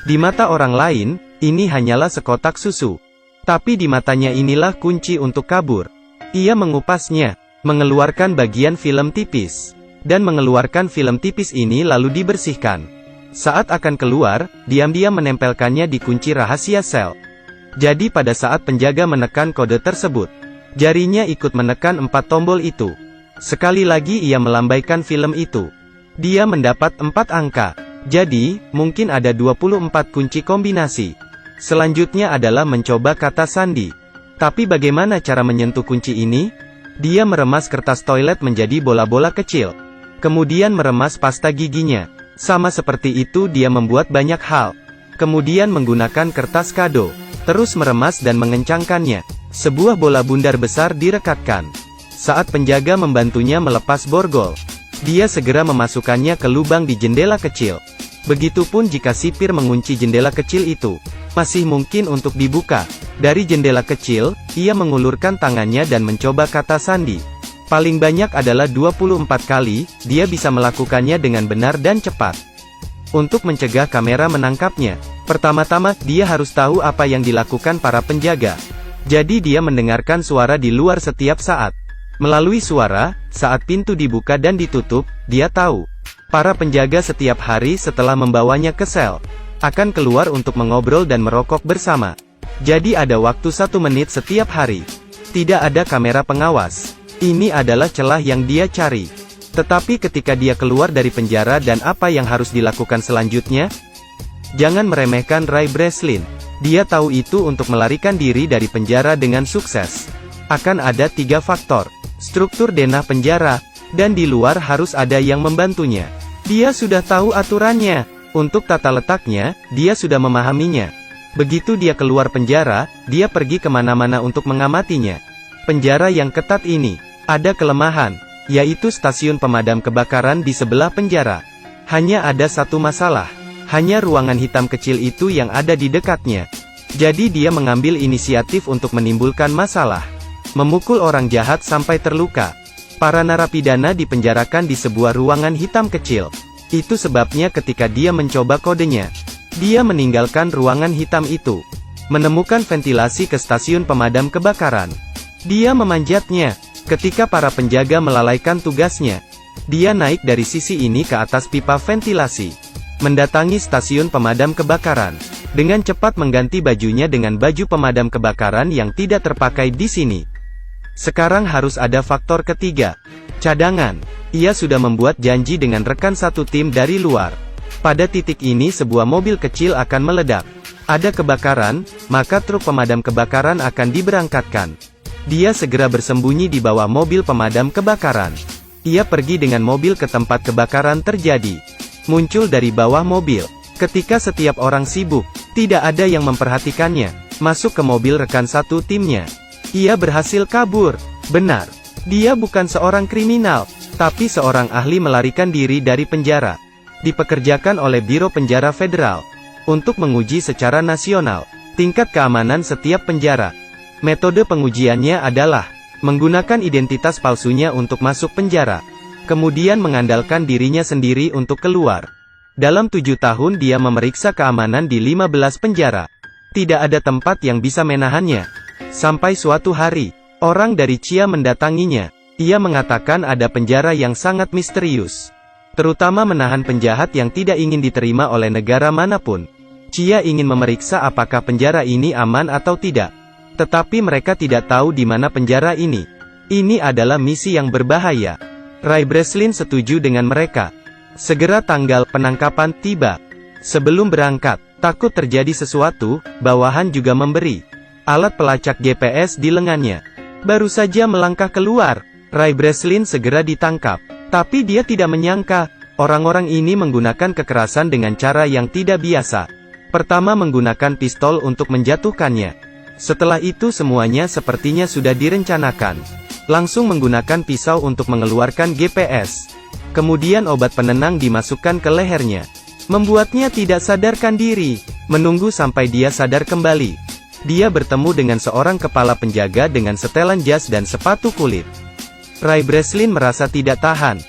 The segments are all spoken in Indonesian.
Di mata orang lain, ini hanyalah sekotak susu. Tapi di matanya inilah kunci untuk kabur. Ia mengupasnya, mengeluarkan bagian film tipis, dan mengeluarkan film tipis ini lalu dibersihkan. Saat akan keluar, diam-diam menempelkannya di kunci rahasia sel. Jadi pada saat penjaga menekan kode tersebut, jarinya ikut menekan 4 tombol itu. Sekali lagi ia melambaikan film itu. Dia mendapat 4 angka. Jadi, mungkin ada 24 kunci kombinasi. Selanjutnya adalah mencoba kata sandi. Tapi bagaimana cara menyentuh kunci ini? Dia meremas kertas toilet menjadi bola-bola kecil. Kemudian meremas pasta giginya. Sama seperti itu dia membuat banyak hal. Kemudian menggunakan kertas kado. Terus meremas dan mengencangkannya. Sebuah bola bundar besar direkatkan. Saat penjaga membantunya melepas borgol, dia segera memasukkannya ke lubang di jendela kecil. Begitupun jika sipir mengunci jendela kecil itu, masih mungkin untuk dibuka. Dari jendela kecil, ia mengulurkan tangannya dan mencoba kata sandi. Paling banyak adalah 24 kali, dia bisa melakukannya dengan benar dan cepat. Untuk mencegah kamera menangkapnya, pertama-tama, dia harus tahu apa yang dilakukan para penjaga. Jadi dia mendengarkan suara di luar setiap saat. Melalui suara, saat pintu dibuka dan ditutup, dia tahu. Para penjaga setiap hari setelah membawanya ke sel, akan keluar untuk mengobrol dan merokok bersama. Jadi ada waktu 1 menit setiap hari. Tidak ada kamera pengawas. Ini adalah celah yang dia cari. Tetapi ketika dia keluar dari penjara dan apa yang harus dilakukan selanjutnya? Jangan meremehkan Ray Breslin. Dia tahu itu untuk melarikan diri dari penjara dengan sukses. Akan ada 3 faktor. Struktur denah penjara, dan di luar harus ada yang membantunya. Dia sudah tahu aturannya. Untuk tata letaknya, dia sudah memahaminya. Begitu dia keluar penjara, dia pergi kemana-mana untuk mengamatinya. Penjara yang ketat ini, ada kelemahan, yaitu stasiun pemadam kebakaran di sebelah penjara. Hanya ada satu masalah, hanya ruangan hitam kecil itu yang ada di dekatnya. Jadi dia mengambil inisiatif untuk menimbulkan masalah. Memukul orang jahat sampai terluka. Para narapidana dipenjarakan di sebuah ruangan hitam kecil. Itu sebabnya ketika dia mencoba kodenya, dia meninggalkan ruangan hitam itu. Menemukan ventilasi ke stasiun pemadam kebakaran. Dia memanjatnya. Ketika para penjaga melalaikan tugasnya, dia naik dari sisi ini ke atas pipa ventilasi. Mendatangi stasiun pemadam kebakaran. Dengan cepat mengganti bajunya dengan baju pemadam kebakaran yang tidak terpakai di sini. Sekarang harus ada faktor ketiga. Cadangan. Ia sudah membuat janji dengan rekan satu tim dari luar. Pada titik ini sebuah mobil kecil akan meledak. Ada kebakaran, maka truk pemadam kebakaran akan diberangkatkan. Dia segera bersembunyi di bawah mobil pemadam kebakaran. Ia pergi dengan mobil ke tempat kebakaran terjadi. Muncul dari bawah mobil. Ketika setiap orang sibuk, tidak ada yang memperhatikannya. Masuk ke mobil rekan satu timnya. Ia berhasil kabur. Benar. Dia bukan seorang kriminal, tapi seorang ahli melarikan diri dari penjara. Dipekerjakan oleh Biro Penjara Federal untuk menguji secara nasional tingkat keamanan setiap penjara. Metode pengujiannya adalah menggunakan identitas palsunya untuk masuk penjara, kemudian mengandalkan dirinya sendiri untuk keluar. Dalam 7 tahun dia memeriksa keamanan di 15 penjara. Tidak ada tempat yang bisa menahannya. Sampai suatu hari, orang dari Chia mendatanginya. Ia mengatakan ada penjara yang sangat misterius. Terutama menahan penjahat yang tidak ingin diterima oleh negara manapun. Chia ingin memeriksa apakah penjara ini aman atau tidak. Tetapi mereka tidak tahu di mana penjara ini. Ini adalah misi yang berbahaya. Ray Breslin setuju dengan mereka. Segera tanggal penangkapan tiba. Sebelum berangkat, takut terjadi sesuatu, bawahan juga memberi alat pelacak GPS di lengannya. Baru saja melangkah keluar, Ray Breslin segera ditangkap. Tapi dia tidak menyangka, orang-orang ini menggunakan kekerasan dengan cara yang tidak biasa. Pertama menggunakan pistol untuk menjatuhkannya. Setelah itu semuanya sepertinya sudah direncanakan. Langsung menggunakan pisau untuk mengeluarkan GPS. Kemudian obat penenang dimasukkan ke lehernya. Membuatnya tidak sadarkan diri. Menunggu sampai dia sadar kembali. Dia bertemu dengan seorang kepala penjaga dengan setelan jas dan sepatu kulit. Ray Breslin merasa tidak tahan.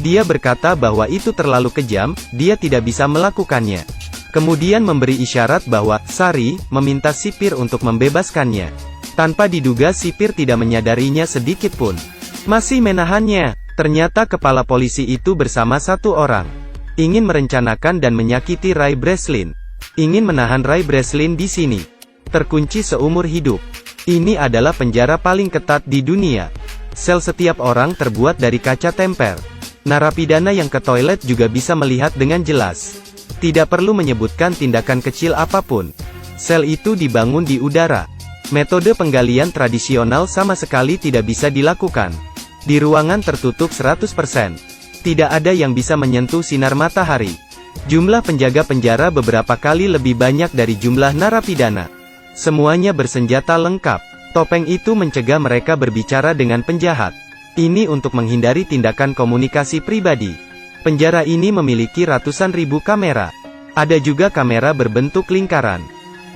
Dia berkata bahwa itu terlalu kejam, dia tidak bisa melakukannya. Kemudian memberi isyarat bahwa Sari meminta sipir untuk membebaskannya. Tanpa diduga sipir tidak menyadarinya sedikit pun. Masih menahannya. Ternyata kepala polisi itu bersama satu orang. Ingin merencanakan dan menyakiti Ray Breslin. Ingin menahan Ray Breslin di sini. Terkunci seumur hidup. Ini adalah penjara paling ketat di dunia. Sel setiap orang terbuat dari kaca temper. Narapidana yang ke toilet juga bisa melihat dengan jelas. Tidak perlu menyebutkan tindakan kecil apapun. Sel itu dibangun di udara. Metode penggalian tradisional sama sekali tidak bisa dilakukan. Di ruangan tertutup 100%. Tidak ada yang bisa menyentuh sinar matahari. Jumlah penjaga penjara beberapa kali lebih banyak dari jumlah narapidana. Semuanya bersenjata lengkap. Topeng itu mencegah mereka berbicara dengan penjahat. Ini untuk menghindari tindakan komunikasi pribadi. Penjara ini memiliki ratusan ribu kamera. Ada juga kamera berbentuk lingkaran.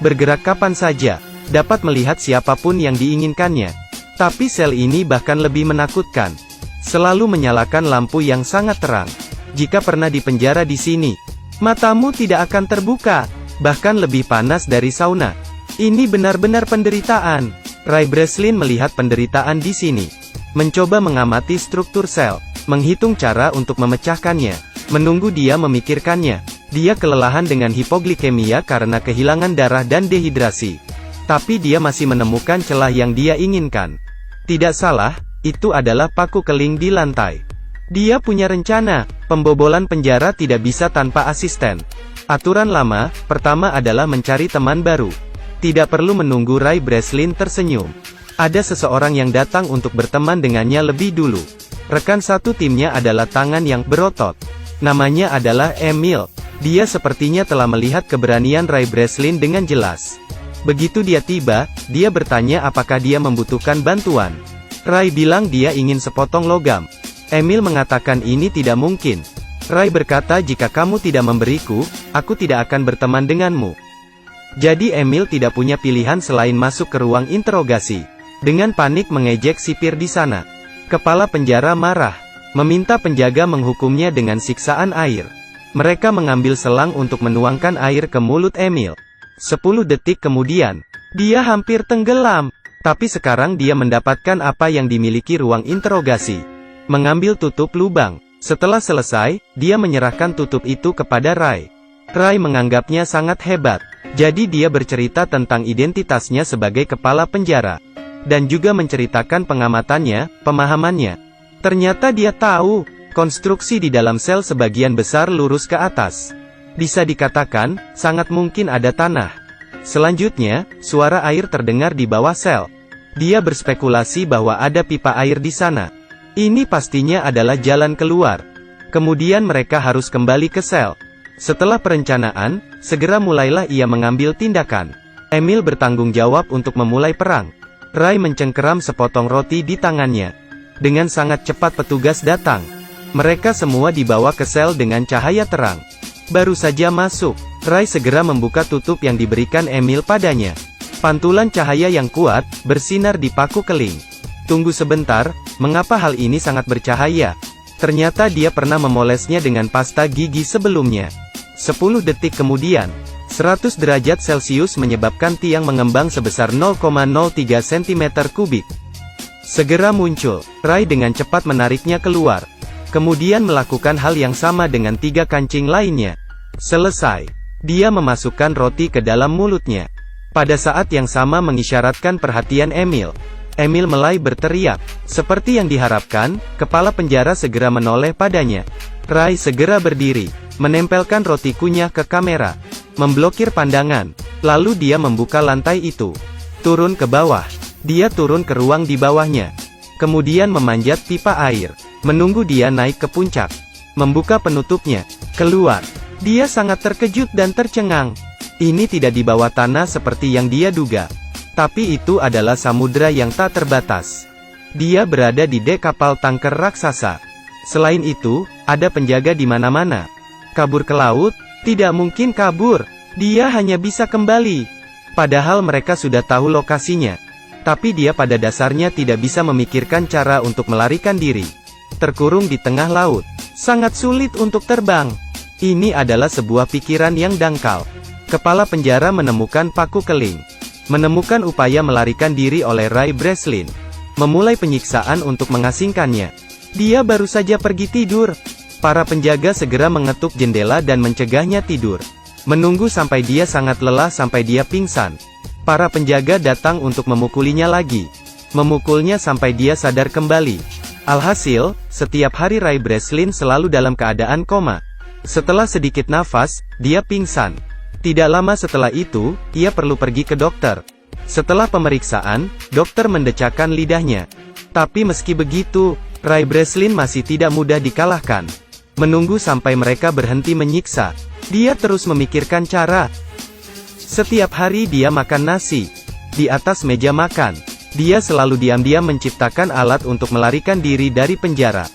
Bergerak kapan saja, dapat melihat siapapun yang diinginkannya. Tapi sel ini bahkan lebih menakutkan. Selalu menyalakan lampu yang sangat terang. Jika pernah dipenjara di sini, matamu tidak akan terbuka. Bahkan lebih panas dari sauna. Ini benar-benar penderitaan. Ray Breslin melihat penderitaan di sini. Mencoba mengamati struktur sel. Menghitung cara untuk memecahkannya. Menunggu dia memikirkannya. Dia kelelahan dengan hipoglikemia karena kehilangan darah dan dehidrasi. Tapi dia masih menemukan celah yang dia inginkan. Tidak salah, itu adalah paku keling di lantai. Dia punya rencana. Pembobolan penjara tidak bisa tanpa asisten. Aturan lama, pertama adalah mencari teman baru. Tidak perlu menunggu Ray Breslin tersenyum. Ada seseorang yang datang untuk berteman dengannya lebih dulu. Rekan satu timnya adalah tangan yang berotot. Namanya adalah Emil. Dia sepertinya telah melihat keberanian Ray Breslin dengan jelas. Begitu dia tiba, dia bertanya apakah dia membutuhkan bantuan. Ray bilang dia ingin sepotong logam. Emil mengatakan ini tidak mungkin. Ray berkata jika kamu tidak memberiku, aku tidak akan berteman denganmu. Jadi Emil tidak punya pilihan selain masuk ke ruang interogasi. Dengan panik mengejek sipir di sana. Kepala penjara marah, meminta penjaga menghukumnya dengan siksaan air. Mereka mengambil selang untuk menuangkan air ke mulut Emil. 10 detik kemudian, dia hampir tenggelam. Tapi sekarang dia mendapatkan apa yang dimiliki ruang interogasi. Mengambil tutup lubang. Setelah selesai, dia menyerahkan tutup itu kepada Ray. Ray menganggapnya sangat hebat. Jadi dia bercerita tentang identitasnya sebagai kepala penjara. Dan juga menceritakan pengamatannya, pemahamannya. Ternyata dia tahu, konstruksi di dalam sel sebagian besar lurus ke atas. Bisa dikatakan, sangat mungkin ada tanah. Selanjutnya, suara air terdengar di bawah sel. Dia berspekulasi bahwa ada pipa air di sana. Ini pastinya adalah jalan keluar. Kemudian mereka harus kembali ke sel. Setelah perencanaan, segera mulailah ia mengambil tindakan. Emil bertanggung jawab untuk memulai perang. Ray mencengkeram sepotong roti di tangannya. Dengan sangat cepat petugas datang. Mereka semua dibawa ke sel dengan cahaya terang. Baru saja masuk, Ray segera membuka tutup yang diberikan Emil padanya. Pantulan cahaya yang kuat, bersinar di paku keling. Tunggu sebentar, mengapa hal ini sangat bercahaya? Ternyata dia pernah memolesnya dengan pasta gigi sebelumnya. 10 detik kemudian, 100 derajat Celcius menyebabkan tiang mengembang sebesar 0,03 cm3. Segera muncul, Ray dengan cepat menariknya keluar. Kemudian melakukan hal yang sama dengan 3 kancing lainnya. Selesai. Dia memasukkan roti ke dalam mulutnya. Pada saat yang sama mengisyaratkan perhatian Emil. Emil mulai berteriak. Seperti yang diharapkan, kepala penjara segera menoleh padanya. Ray segera berdiri, menempelkan roti kunyah ke kamera. Memblokir pandangan. Lalu dia membuka lantai itu. Turun ke bawah. Dia turun ke ruang di bawahnya. Kemudian memanjat pipa air. Menunggu dia naik ke puncak. Membuka penutupnya. Keluar. Dia sangat terkejut dan tercengang. Ini tidak di bawah tanah seperti yang dia duga. Tapi itu adalah samudera yang tak terbatas. Dia berada di dek kapal tanker raksasa. Selain itu, ada penjaga di mana-mana. Kabur ke laut? Tidak mungkin kabur. Dia hanya bisa kembali. Padahal mereka sudah tahu lokasinya. Tapi dia pada dasarnya tidak bisa memikirkan cara untuk melarikan diri. Terkurung di tengah laut. Sangat sulit untuk terbang. Ini adalah sebuah pikiran yang dangkal. Kepala penjara menemukan paku keling. Menemukan upaya melarikan diri oleh Ray Breslin. Memulai penyiksaan untuk mengasingkannya. Dia baru saja pergi tidur. Para penjaga segera mengetuk jendela dan mencegahnya tidur. Menunggu sampai dia sangat lelah sampai dia pingsan. Para penjaga datang untuk memukulinya lagi. Memukulnya sampai dia sadar kembali. Alhasil, setiap hari Ray Breslin selalu dalam keadaan koma. Setelah sedikit nafas, dia pingsan. Tidak lama setelah itu, ia perlu pergi ke dokter. Setelah pemeriksaan, dokter mendecakkan lidahnya. Tapi meski begitu, Ray Breslin masih tidak mudah dikalahkan. Menunggu sampai mereka berhenti menyiksa. Dia terus memikirkan cara. Setiap hari dia makan nasi. Di atas meja makan. Dia selalu diam-diam menciptakan alat untuk melarikan diri dari penjara.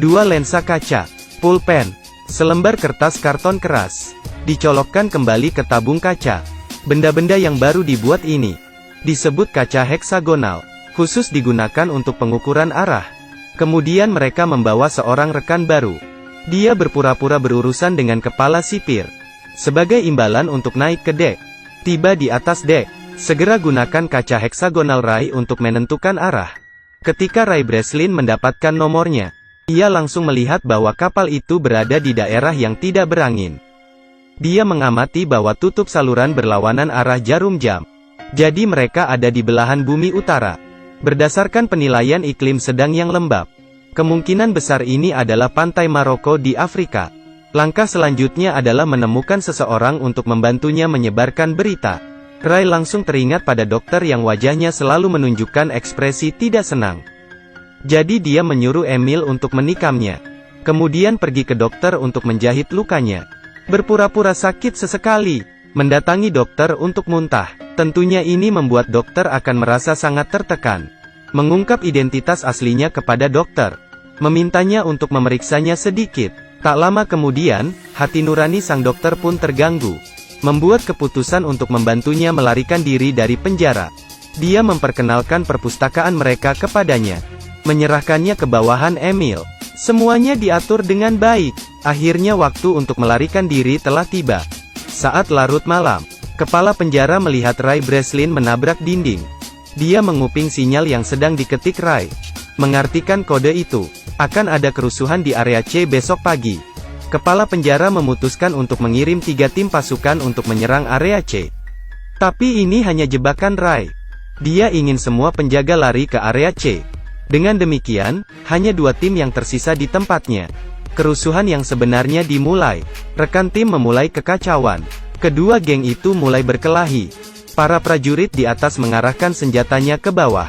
2 lensa kaca. Pulpen. Selembar kertas karton keras. Dicolokkan kembali ke tabung kaca. Benda-benda yang baru dibuat ini disebut kaca heksagonal. Khusus digunakan untuk pengukuran arah. Kemudian mereka membawa seorang rekan baru. Dia berpura-pura berurusan dengan kepala sipir. Sebagai imbalan untuk naik ke dek. Tiba di atas dek. Segera gunakan kaca heksagonal Ray untuk menentukan arah. Ketika Ray Breslin mendapatkan nomornya, ia langsung melihat bahwa kapal itu berada di daerah yang tidak berangin. Dia mengamati bahwa tutup saluran berlawanan arah jarum jam. Jadi mereka ada di belahan bumi utara. Berdasarkan penilaian iklim sedang yang lembab. Kemungkinan besar ini adalah pantai Maroko di Afrika. Langkah selanjutnya adalah menemukan seseorang untuk membantunya menyebarkan berita. Ray langsung teringat pada dokter yang wajahnya selalu menunjukkan ekspresi tidak senang. Jadi dia menyuruh Emil untuk menikamnya. Kemudian pergi ke dokter untuk menjahit lukanya. Berpura-pura sakit sesekali. Mendatangi dokter untuk muntah. Tentunya ini membuat dokter akan merasa sangat tertekan. Mengungkap identitas aslinya kepada dokter. Memintanya untuk memeriksanya sedikit. Tak lama kemudian, hati nurani sang dokter pun terganggu. Membuat keputusan untuk membantunya melarikan diri dari penjara. Dia memperkenalkan perpustakaan mereka kepadanya. Menyerahkannya ke bawahan Emil. Semuanya diatur dengan baik. Akhirnya waktu untuk melarikan diri telah tiba. Saat larut malam, kepala penjara melihat Ray Breslin menabrak dinding. Dia menguping sinyal yang sedang diketik Ray. Mengartikan kode itu, akan ada kerusuhan di area C besok pagi. Kepala penjara memutuskan untuk mengirim 3 tim pasukan untuk menyerang area C. Tapi ini hanya jebakan Ray. Dia ingin semua penjaga lari ke area C. Dengan demikian, hanya 2 tim yang tersisa di tempatnya. Kerusuhan yang sebenarnya dimulai. Rekan tim memulai kekacauan. Kedua geng itu mulai berkelahi. Para prajurit di atas mengarahkan senjatanya ke bawah.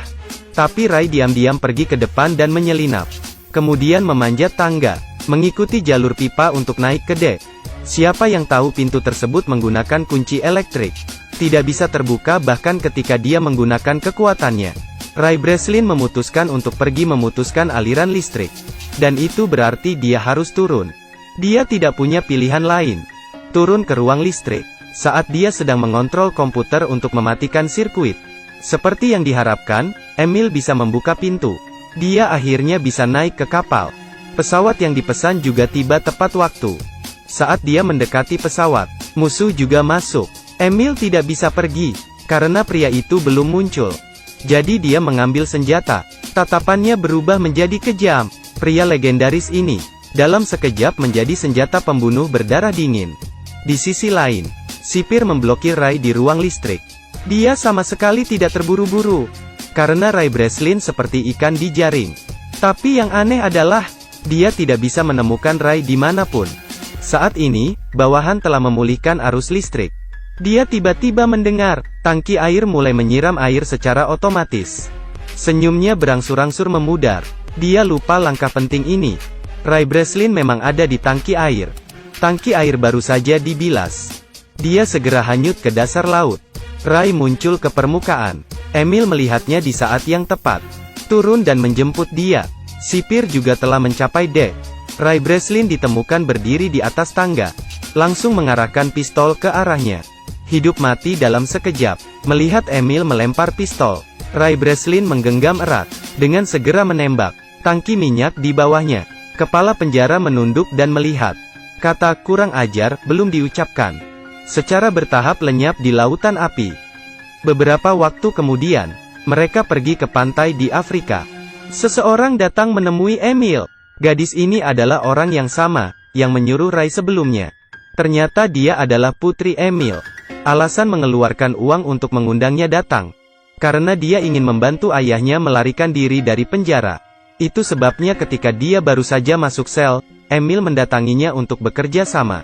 Tapi Ray diam-diam pergi ke depan dan menyelinap. Kemudian memanjat tangga. Mengikuti jalur pipa untuk naik ke dek. Siapa yang tahu pintu tersebut menggunakan kunci elektrik. Tidak bisa terbuka bahkan ketika dia menggunakan kekuatannya. Ray Breslin memutuskan untuk pergi memutuskan aliran listrik. Dan itu berarti dia harus turun. Dia tidak punya pilihan lain. Turun ke ruang listrik. Saat dia sedang mengontrol komputer untuk mematikan sirkuit. Seperti yang diharapkan, Emil bisa membuka pintu. Dia akhirnya bisa naik ke kapal. Pesawat yang dipesan juga tiba tepat waktu. Saat dia mendekati pesawat, musuh juga masuk. Emil tidak bisa pergi, karena pria itu belum muncul. Jadi dia mengambil senjata. Tatapannya berubah menjadi kejam. Pria legendaris ini, dalam sekejap menjadi senjata pembunuh berdarah dingin. Di sisi lain, sipir memblokir Ray di ruang listrik. Dia sama sekali tidak terburu-buru. Karena Ray Breslin seperti ikan di jaring. Tapi yang aneh adalah, dia tidak bisa menemukan Ray dimanapun. Saat ini, bawahan telah memulihkan arus listrik. Dia tiba-tiba mendengar, tangki air mulai menyiram air secara otomatis. Senyumnya berangsur-angsur memudar. Dia lupa langkah penting ini. Ray Breslin memang ada di tangki air. Tangki air baru saja dibilas. Dia segera hanyut ke dasar laut. Ray muncul ke permukaan. Emil melihatnya di saat yang tepat. Turun dan menjemput dia. Sipir juga telah mencapai dek. Ray Breslin ditemukan berdiri di atas tangga. Langsung mengarahkan pistol ke arahnya. Hidup mati dalam sekejap. Melihat Emil melempar pistol, Ray Breslin menggenggam erat. Dengan segera menembak. Tangki minyak di bawahnya. Kepala penjara menunduk dan melihat. Kata "kurang ajar" belum diucapkan. Secara bertahap lenyap di lautan api. Beberapa waktu kemudian, mereka pergi ke pantai di Afrika. Seseorang datang menemui Emil. Gadis ini adalah orang yang sama, yang menyuruh Rai sebelumnya. Ternyata dia adalah putri Emil. Alasan mengeluarkan uang untuk mengundangnya datang. Karena dia ingin membantu ayahnya melarikan diri dari penjara. Itu sebabnya ketika dia baru saja masuk sel, Emil mendatanginya untuk bekerja sama.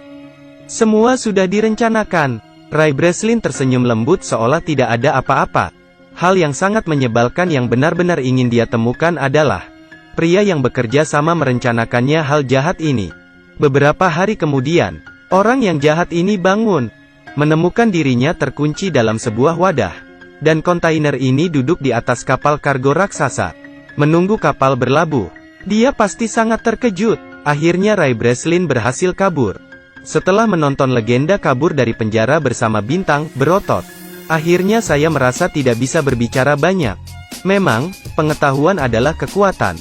Semua sudah direncanakan. Rai Breslin tersenyum lembut seolah tidak ada apa-apa. Hal yang sangat menyebalkan yang benar-benar ingin dia temukan adalah pria yang bekerja sama merencanakannya hal jahat ini. Beberapa hari kemudian, orang yang jahat ini bangun, menemukan dirinya terkunci dalam sebuah wadah. Dan kontainer ini duduk di atas kapal kargo raksasa, menunggu kapal berlabuh. Dia pasti sangat terkejut. Akhirnya Rai Breslin berhasil kabur. Setelah menonton legenda kabur dari penjara bersama bintang berotot, akhirnya saya merasa tidak bisa berbicara banyak. Memang, pengetahuan adalah kekuatan.